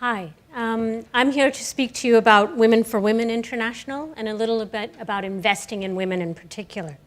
Hi, I'm here to speak to you about Women for Women International and a little bit about investing in women in particular.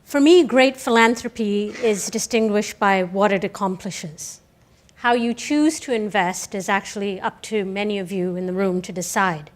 For me, great philanthropy is distinguished by what it accomplishes. How you choose to invest is actually up to many of you in the room to decide.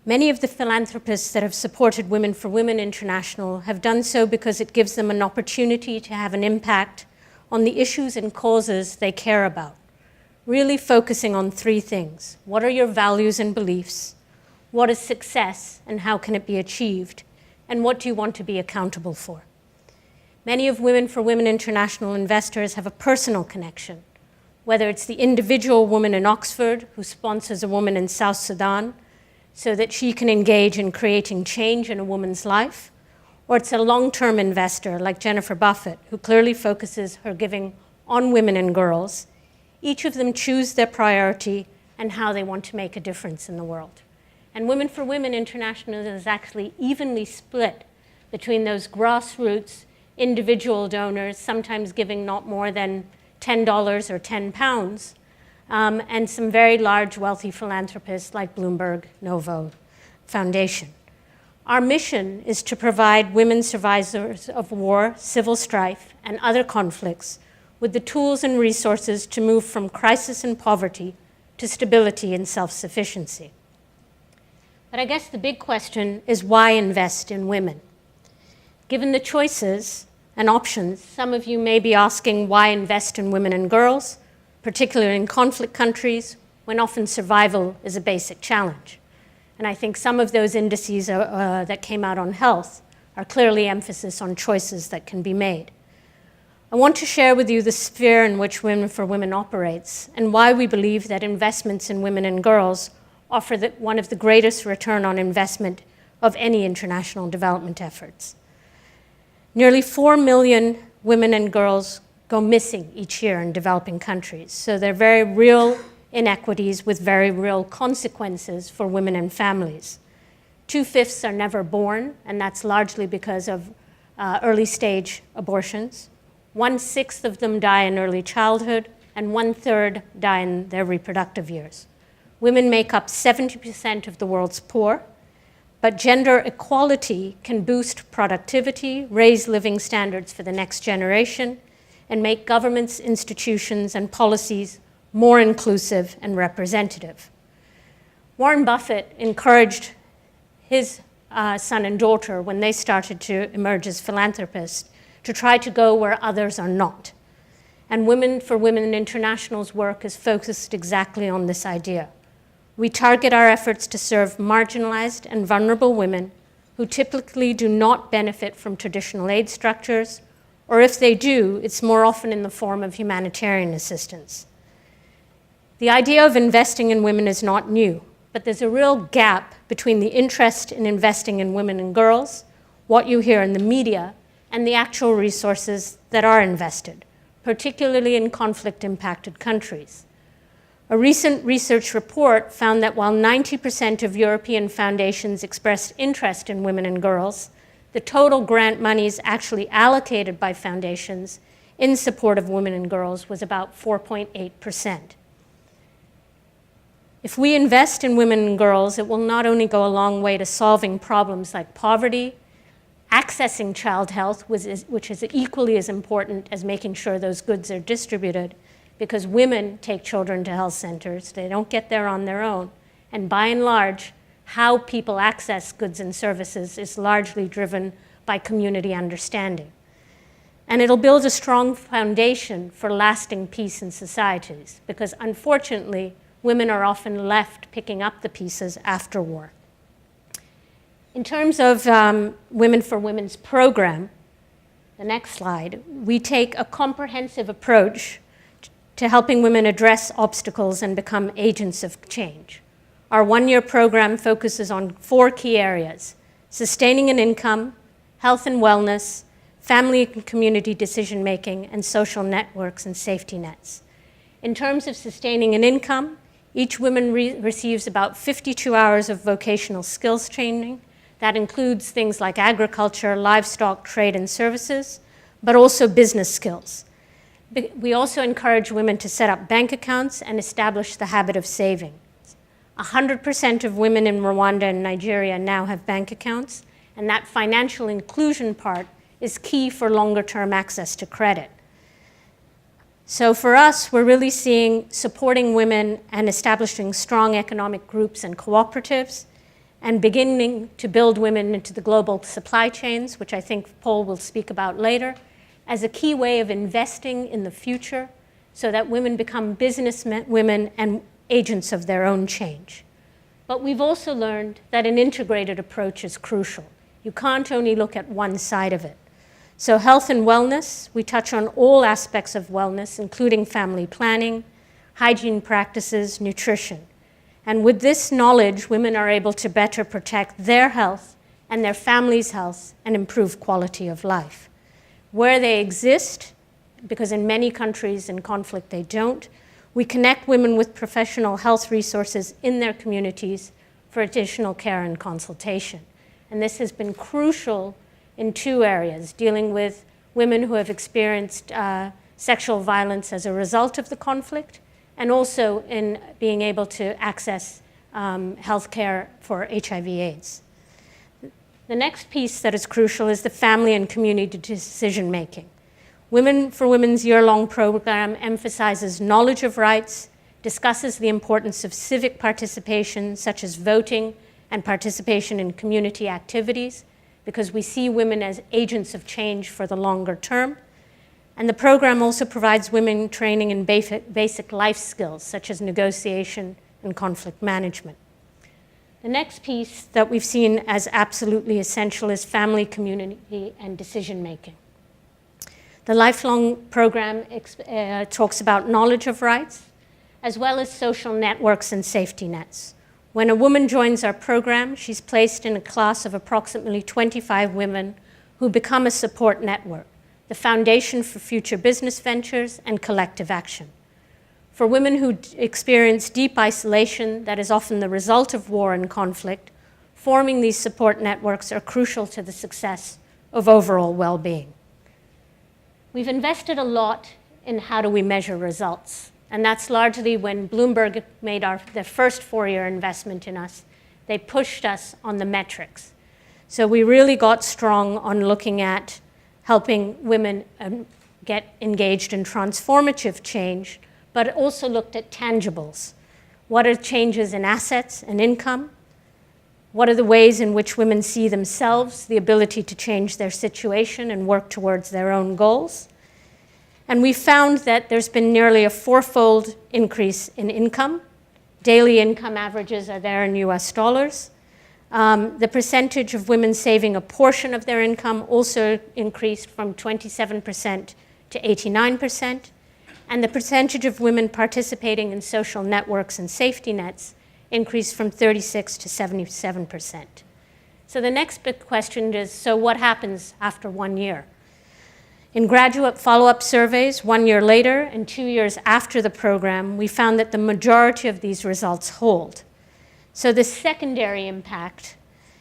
Many of the philanthropists that have supported Women for Women International have done so because it gives them an opportunity to have an impact on the issues and causes they care about. Really focusing on three things. What are your values and beliefs? What is success and how can it be achieved? And what do you want to be accountable for? Many of Women for Women International investors have a personal connection, whether it's the individual woman in Oxford who sponsors a woman in South Sudan so that she can engage in creating change in a woman's life, or it's a long-term investor like Jennifer Buffett who clearly focuses her giving on women and girls. Each of them choose their priority and how they want to make a difference in the world. And Women for Women International is actually evenly split between those grassroots individual donors, sometimes giving not more than $10 or £10, and some very large wealthy philanthropists like Bloomberg Novo Foundation. Our mission is to provide women survivors of war, civil strife, and other conflicts with the tools and resources to move from crisis and poverty to stability and self-sufficiency. But I guess the big question is why invest in women? Given the choices and options, some of you may be asking why invest in women and girls, particularly in conflict countries, when often survival is a basic challenge. And I think some of those indices that came out on health are clearly emphasis on choices that can be made. I want to share with you the sphere in which Women for Women operates and why we believe that investments in women and girls offer one of the greatest return on investment of any international development efforts. Nearly 4 million women and girls go missing each year in developing countries, so they're very real inequities with very real consequences for women and families. 2/5 are never born, and that's largely because of early-stage abortions. 1/6 of them die in early childhood, and 1/3 die in their reproductive years. Women make up 70% of the world's poor, but gender equality can boost productivity, raise living standards for the next generation, and make governments, institutions, and policies more inclusive and representative. Warren Buffett encouraged his son and daughter, when they started to emerge as philanthropists, to try to go where others are not. And Women for Women International's work is focused exactly on this idea. We target our efforts to serve marginalized and vulnerable women who typically do not benefit from traditional aid structures, or if they do, it's more often in the form of humanitarian assistance. The idea of investing in women is not new, but there's a real gap between the interest in investing in women and girls, what you hear in the media, and the actual resources that are invested, particularly in conflict-impacted countries. A recent research report found that while 90% of European foundations expressed interest in women and girls, the total grant monies actually allocated by foundations in support of women and girls was about 4.8%. If we invest in women and girls, it will not only go a long way to solving problems like poverty, accessing child health, which is equally as important as making sure those goods are distributed, because women take children to health centers. They don't get there on their own. And by and large, how people access goods and services is largely driven by community understanding. And it'll build a strong foundation for lasting peace in societies, because unfortunately, women are often left picking up the pieces after war. In terms of Women for Women's program, the next slide, we take a comprehensive approach to helping women address obstacles and become agents of change. Our one-year program focuses on 4 key areas: sustaining an income, health and wellness, family and community decision-making, and social networks and safety nets. In terms of sustaining an income, each woman receives about 52 hours of vocational skills training. That includes things like agriculture, livestock, trade, and services, but also business skills. We also encourage women to set up bank accounts and establish the habit of saving. 100% of women in Rwanda and Nigeria now have bank accounts, and that financial inclusion part is key for longer-term access to credit. So for us, we're really seeing supporting women and establishing strong economic groups and cooperatives, and beginning to build women into the global supply chains, which I think Paul will speak about later, as a key way of investing in the future so that women become women and agents of their own change. But we've also learned that an integrated approach is crucial. You can't only look at one side of it. So health and wellness, we touch on all aspects of wellness, including family planning, hygiene practices, nutrition. And with this knowledge, women are able to better protect their health and their family's health and improve quality of life. Where they exist, because in many countries in conflict they don't, we connect women with professional health resources in their communities for additional care and consultation. And this has been crucial in two areas, dealing with women who have experienced sexual violence as a result of the conflict, and also in being able to access health care for HIV/AIDS. The next piece that is crucial is the family and community decision-making. Women for Women's year-long program emphasizes knowledge of rights, discusses the importance of civic participation, such as voting and participation in community activities, because we see women as agents of change for the longer term. And the program also provides women training in basic life skills, such as negotiation and conflict management. The next piece that we've seen as absolutely essential is family, community, and decision-making. The lifelong program talks about knowledge of rights, as well as social networks and safety nets. When a woman joins our program, she's placed in a class of approximately 25 women who become a support network, the foundation for future business ventures and collective action. For women who experience deep isolation that is often the result of war and conflict, forming these support networks are crucial to the success of overall well-being. We've invested a lot in how do we measure results. And that's largely when Bloomberg made their first 4-year investment in us. They pushed us on the metrics. So we really got strong on looking at helping women get engaged in transformative change, but also looked at tangibles. What are changes in assets and income? What are the ways in which women see themselves, the ability to change their situation and work towards their own goals? And we found that there's been nearly a 4-fold increase in income. Daily income averages are there in US dollars. The percentage of women saving a portion of their income also increased from 27% to 89%. And the percentage of women participating in social networks and safety nets increased from 36 to 77%. So the next big question is, so what happens after 1 year? In graduate follow-up surveys 1 year later and 2 years after the program, we found that the majority of these results hold. So the secondary impact,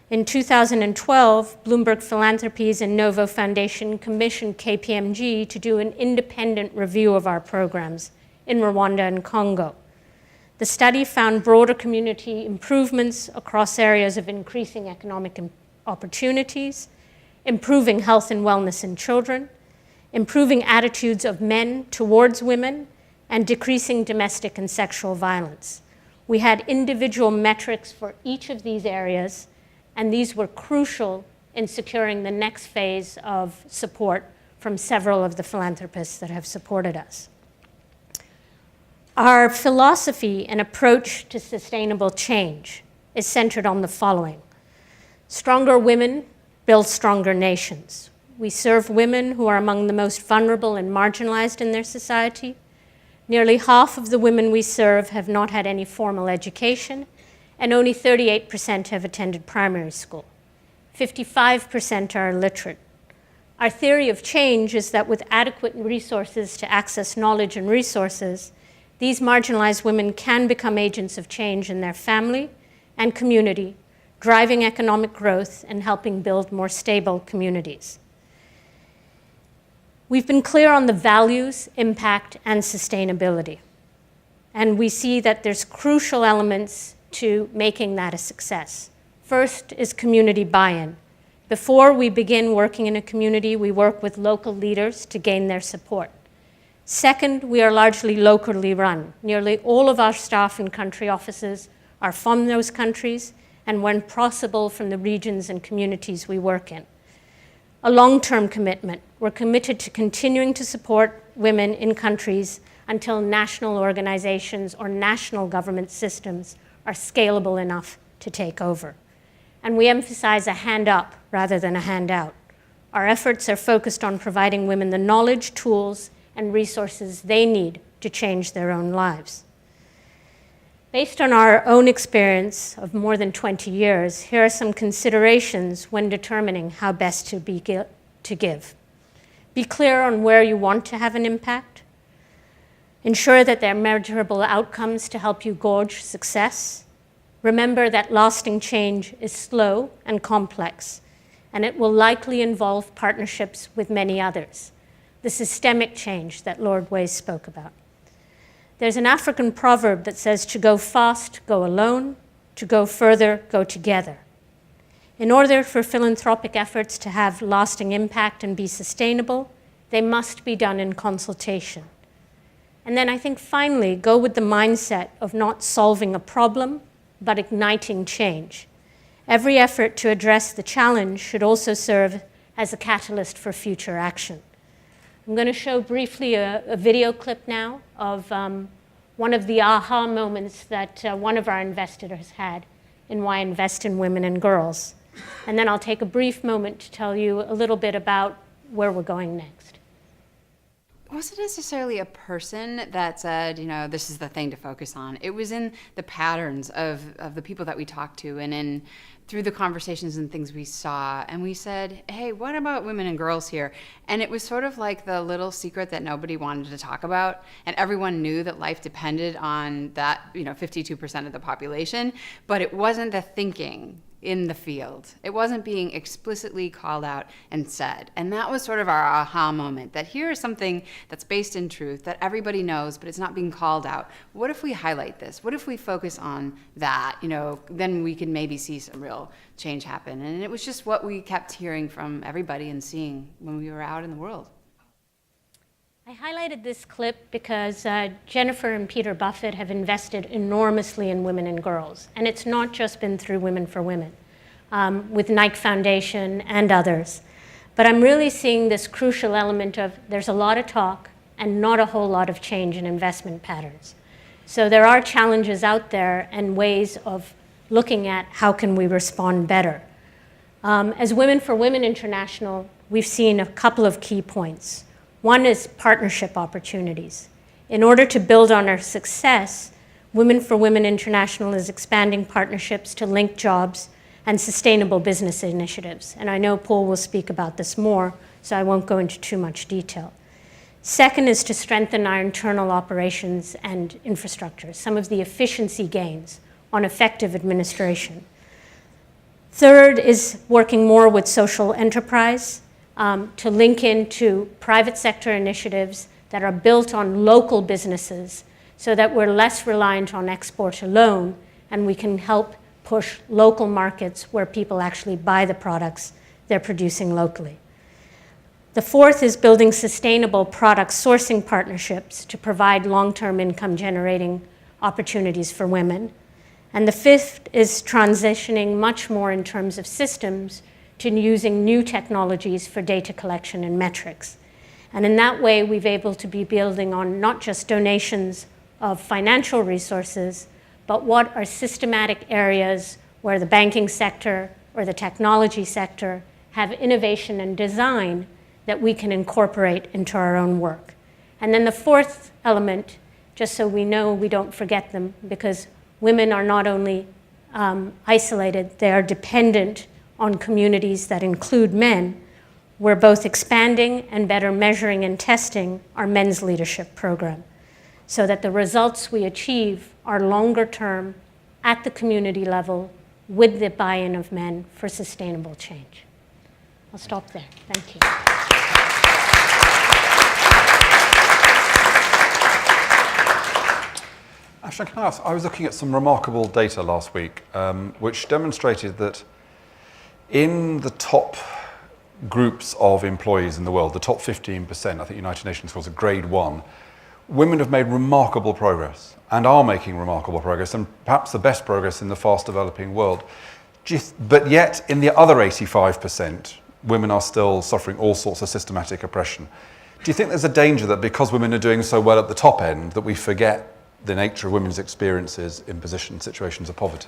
in 2012, Bloomberg Philanthropies and Novo Foundation commissioned KPMG to do an independent review of our programs in Rwanda and Congo. The study found broader community improvements across areas of increasing economic opportunities, improving health and wellness in children, improving attitudes of men towards women, and decreasing domestic and sexual violence. We had individual metrics for each of these areas, and these were crucial in securing the next phase of support from several of the philanthropists that have supported us. Our philosophy and approach to sustainable change is centered on the following. Stronger women build stronger nations. We serve women who are among the most vulnerable and marginalized in their society. Nearly half of the women we serve have not had any formal education, and only 38% have attended primary school. 55% are illiterate. Our theory of change is that with adequate resources to access knowledge and resources, these marginalized women can become agents of change in their family and community, driving economic growth and helping build more stable communities. We've been clear on the values, impact, and sustainability. And we see that there's crucial elements to making that a success. First is community buy-in. Before we begin working in a community, we work with local leaders to gain their support. Second, we are largely locally run. Nearly all of our staff and country offices are from those countries, and when possible, from the regions and communities we work in. A long-term commitment. We're committed to continuing to support women in countries until national organizations or national government systems are scalable enough to take over. And we emphasize a hand up rather than a handout. Our efforts are focused on providing women the knowledge, tools, and resources they need to change their own lives. Based on our own experience of more than 20 years, here are some considerations when determining how best to give. Be clear on where you want to have an impact. Ensure that there are measurable outcomes to help you gauge success. Remember that lasting change is slow and complex, and it will likely involve partnerships with many others. The systemic change that Lord Way spoke about. There's an African proverb that says, to go fast, go alone, to go further, go together. In order for philanthropic efforts to have lasting impact and be sustainable, they must be done in consultation. And then I think finally, go with the mindset of not solving a problem, but igniting change. Every effort to address the challenge should also serve as a catalyst for future action. I'm going to show briefly a video clip now of one of the aha moments that one of our investors had in why invest in women and girls. And then I'll take a brief moment to tell you a little bit about where we're going next. It wasn't necessarily a person that said, you know, this is the thing to focus on. It was in the patterns of the people that we talked to and through the conversations and things we saw. And we said, hey, what about women and girls here? And it was sort of like the little secret that nobody wanted to talk about. And everyone knew that life depended on that, 52% of the population, but it wasn't the thinking in the field. It wasn't being explicitly called out and said. And that was sort of our aha moment, that here is something that's based in truth that everybody knows, but it's not being called out. What if we highlight this? What if we focus on that? Then we can maybe see some real change happen. And it was just what we kept hearing from everybody and seeing when we were out in the world. I highlighted this clip because Jennifer and Peter Buffett have invested enormously in women and girls. And it's not just been through Women for Women, with Nike Foundation and others. But I'm really seeing this crucial element of there's a lot of talk and not a whole lot of change in investment patterns. So there are challenges out there and ways of looking at how can we respond better. As Women for Women International, we've seen a couple of key points. One is partnership opportunities. In order to build on our success, Women for Women International is expanding partnerships to link jobs and sustainable business initiatives. And I know Paul will speak about this more, so I won't go into too much detail. Second is to strengthen our internal operations and infrastructure, some of the efficiency gains on effective administration. Third is working more with social enterprise, to link into private sector initiatives that are built on local businesses so that we're less reliant on export alone and we can help push local markets where people actually buy the products they're producing locally. The fourth is building sustainable product sourcing partnerships to provide long-term income generating opportunities for women. And the fifth is transitioning much more in terms of systems to using new technologies for data collection and metrics. And in that way, we've able to be building on not just donations of financial resources, but what are systematic areas where the banking sector or the technology sector have innovation and design that we can incorporate into our own work. And then the fourth element, just so we know we don't forget them, because women are not only isolated, they are dependent on communities that include men. We're both expanding and better measuring and testing our men's leadership program so that the results we achieve are longer term at the community level with the buy-in of men for sustainable change. I'll stop there. Thank you. Afshan, can I ask, I was looking at some remarkable data last week, which demonstrated that in the top groups of employees in the world, the top 15%, I think United Nations calls it grade 1, women have made remarkable progress and are making remarkable progress, and perhaps the best progress in the fast developing world. But yet, in the other 85%, women are still suffering all sorts of systematic oppression. Do you think there's a danger that because women are doing so well at the top end, that we forget the nature of women's experiences in situations of poverty?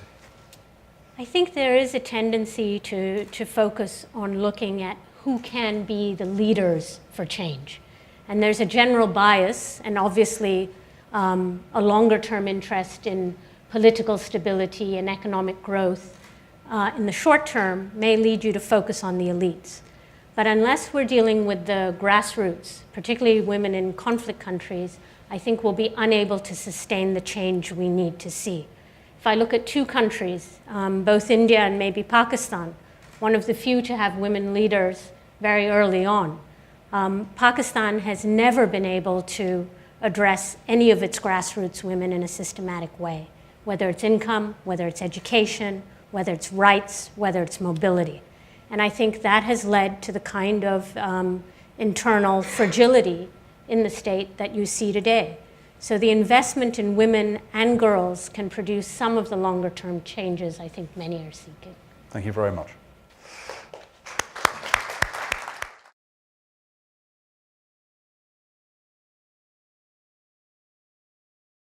I think there is a tendency to focus on looking at who can be the leaders for change. And there's a general bias and obviously a longer-term interest in political stability and economic growth in the short term may lead you to focus on the elites. But unless we're dealing with the grassroots, particularly women in conflict countries, I think we'll be unable to sustain the change we need to see. If I look at two countries, both India and maybe Pakistan, one of the few to have women leaders very early on, Pakistan has never been able to address any of its grassroots women in a systematic way, whether it's income, whether it's education, whether it's rights, whether it's mobility. And I think that has led to the kind of internal fragility in the state that you see today. So the investment in women and girls can produce some of the longer term changes I think many are seeking. Thank you very much.